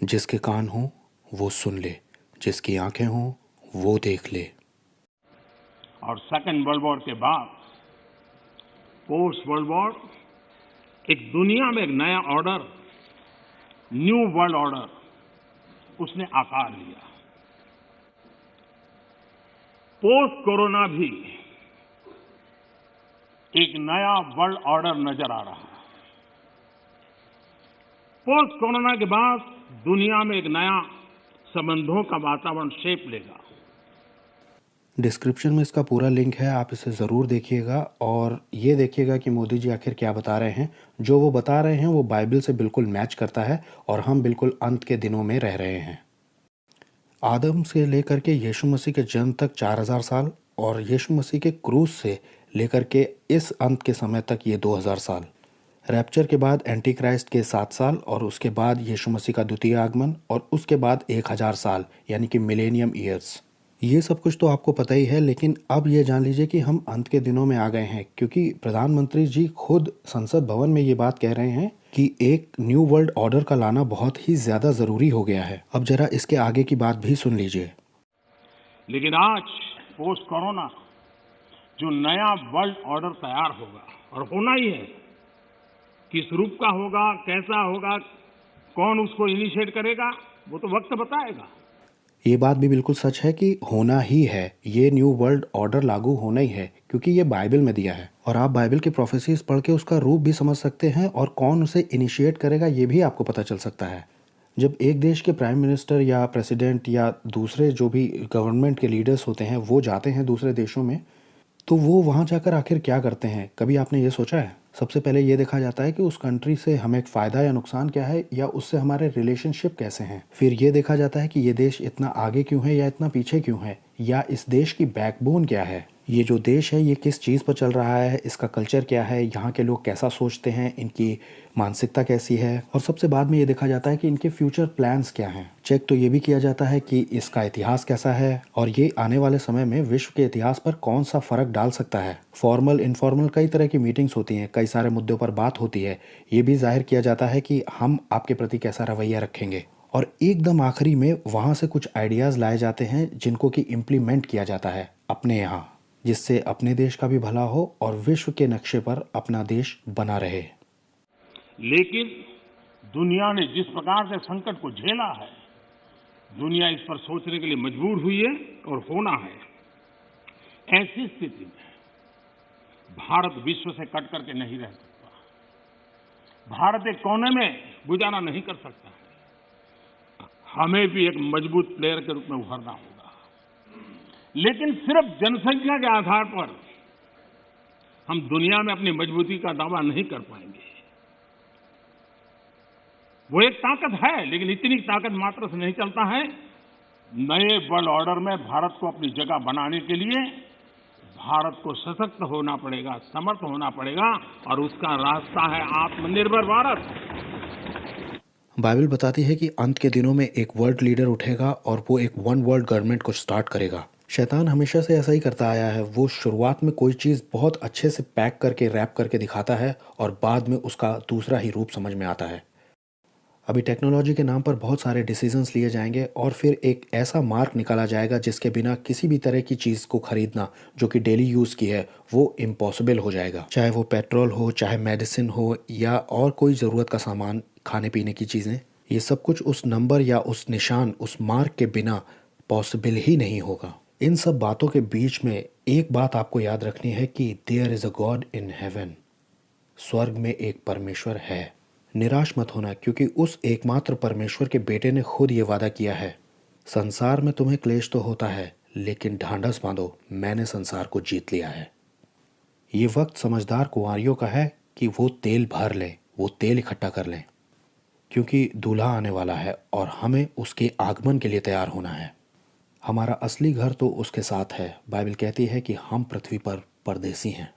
जिसके कान हो वो सुन ले, जिसकी आंखें हो वो देख ले। और सेकेंड वर्ल्ड वॉर के बाद पोस्ट वर्ल्ड वॉर एक दुनिया में एक नया ऑर्डर, न्यू वर्ल्ड ऑर्डर उसने आकार लिया। पोस्ट कोरोना भी एक नया वर्ल्ड ऑर्डर नजर आ रहा है। पोस्ट कोरोना के बाद दुनिया में एक नया संबंधों का वातावरण शेप लेगा। डिस्क्रिप्शन में इसका पूरा लिंक है, आप इसे ज़रूर देखिएगा और ये देखिएगा कि मोदी जी आखिर क्या बता रहे हैं। जो वो बता रहे हैं वो बाइबल से बिल्कुल मैच करता है और हम बिल्कुल अंत के दिनों में रह रहे हैं। आदम से लेकर के यीशु मसीह के जन्म तक 4000 साल और यीशु मसीह के क्रूस से लेकर के इस अंत के समय तक ये 2000 साल। रैप्चर के बाद एंटी क्राइस्ट के 7 साल और उसके बाद यीशु मसीह का द्वितीय आगमन और उसके बाद 1000 साल यानी कि मिलेनियम ईयर्स। ये सब कुछ तो आपको पता ही है, लेकिन अब ये जान लीजिए कि हम अंत के दिनों में आ गए हैं, क्योंकि प्रधानमंत्री जी खुद संसद भवन में ये बात कह रहे हैं कि एक न्यू वर्ल्ड ऑर्डर का लाना बहुत ही ज़्यादा ज़रूरी हो गया है। अब जरा इसके आगे की बात भी सुन लीजिए। लेकिन आज पोस्ट कोरोना जो नया वर्ल्ड ऑर्डर तैयार होगा, और होना ही है, किस रूप का होगा, कैसा होगा, कौन उसको इनिशिएट करेगा, वो तो वक्त बताएगा। ये बात भी बिल्कुल सच है कि होना ही है, ये न्यू वर्ल्ड ऑर्डर लागू होना ही है, क्योंकि ये बाइबल में दिया है और आप बाइबल की प्रोफेसीज पढ़ के उसका रूप भी समझ सकते हैं और कौन उसे इनिशिएट करेगा ये भी आपको पता चल सकता है। जब एक देश के प्राइम मिनिस्टर या प्रेसिडेंट या दूसरे जो भी गवर्नमेंट के लीडर्स होते हैं वो जाते हैं दूसरे देशों में, तो वो वहाँ जाकर आखिर क्या करते हैं, कभी आपने ये सोचा है? सबसे पहले ये देखा जाता है कि उस कंट्री से हमें फ़ायदा या नुकसान क्या है या उससे हमारे रिलेशनशिप कैसे हैं। फिर ये देखा जाता है कि ये देश इतना आगे क्यों है या इतना पीछे क्यों है, या इस देश की बैकबोन क्या है, ये जो देश है ये किस चीज़ पर चल रहा है, इसका कल्चर क्या है, यहाँ के लोग कैसा सोचते हैं, इनकी मानसिकता कैसी है, और सबसे बाद में ये देखा जाता है कि इनके फ्यूचर प्लान्स क्या हैं। चेक तो ये भी किया जाता है कि इसका इतिहास कैसा है और ये आने वाले समय में विश्व के इतिहास पर कौन सा फ़र्क डाल सकता है। फॉर्मल इनफॉर्मल कई तरह की मीटिंग्स होती हैं, कई सारे मुद्दों पर बात होती है। ये भी जाहिर किया जाता है कि हम आपके प्रति कैसा रवैया रखेंगे। और एकदम आखिरी में वहाँ से कुछ आइडियाज़ लाए जाते हैं जिनको कि इम्प्लीमेंट किया जाता है अपने यहाँ, जिससे अपने देश का भी भला हो और विश्व के नक्शे पर अपना देश बना रहे। लेकिन दुनिया ने जिस प्रकार से संकट को झेला है, दुनिया इस पर सोचने के लिए मजबूर हुई है और होना है। ऐसी स्थिति में भारत विश्व से कट करके नहीं रह सकता। भारत एक कोने में गुजारा नहीं कर सकता। हमें भी एक मजबूत प्लेयर के रूप में उभरना होगा। लेकिन सिर्फ जनसंख्या के आधार पर हम दुनिया में अपनी मजबूती का दावा नहीं कर पाएंगे। वो एक ताकत है, लेकिन इतनी ताकत मात्र से नहीं चलता है। नए वर्ल्ड ऑर्डर में भारत को अपनी जगह बनाने के लिए भारत को सशक्त होना पड़ेगा, समर्थ होना पड़ेगा, और उसका रास्ता है आत्मनिर्भर भारत। बाइबल बताती है कि अंत के दिनों में एक वर्ल्ड लीडर उठेगा और वो एक वन वर्ल्ड गवर्नमेंट को स्टार्ट करेगा। शैतान हमेशा से ऐसा ही करता आया है। वो शुरुआत में कोई चीज़ बहुत अच्छे से पैक करके रैप करके दिखाता है और बाद में उसका दूसरा ही रूप समझ में आता है। अभी टेक्नोलॉजी के नाम पर बहुत सारे डिसीजंस लिए जाएंगे और फिर एक ऐसा मार्क निकाला जाएगा जिसके बिना किसी भी तरह की चीज़ को ख़रीदना जो कि डेली यूज़ की है वो इम्पॉसिबल हो जाएगा। चाहे वो पेट्रोल हो, चाहे मेडिसिन हो, या और कोई ज़रूरत का सामान, खाने पीने की चीज़ें, ये सब कुछ उस नंबर या उस निशान, उस मार्क के बिना पॉसिबल ही नहीं होगा। इन सब बातों के बीच में एक बात आपको याद रखनी है कि there is a God in heaven. स्वर्ग में एक परमेश्वर है। निराश मत होना, क्योंकि उस एकमात्र परमेश्वर के बेटे ने खुद ये वादा किया है, संसार में तुम्हें क्लेश तो होता है, लेकिन ढांढस बांधो, मैंने संसार को जीत लिया है। ये वक्त समझदार कुंवारियों का है कि वो तेल भर लें, वो तेल इकट्ठा कर लें, क्योंकि दूल्हा आने वाला है और हमें उसके आगमन के लिए तैयार होना है। हमारा असली घर तो उसके साथ है। बाइबल कहती है कि हम पृथ्वी पर परदेसी हैं।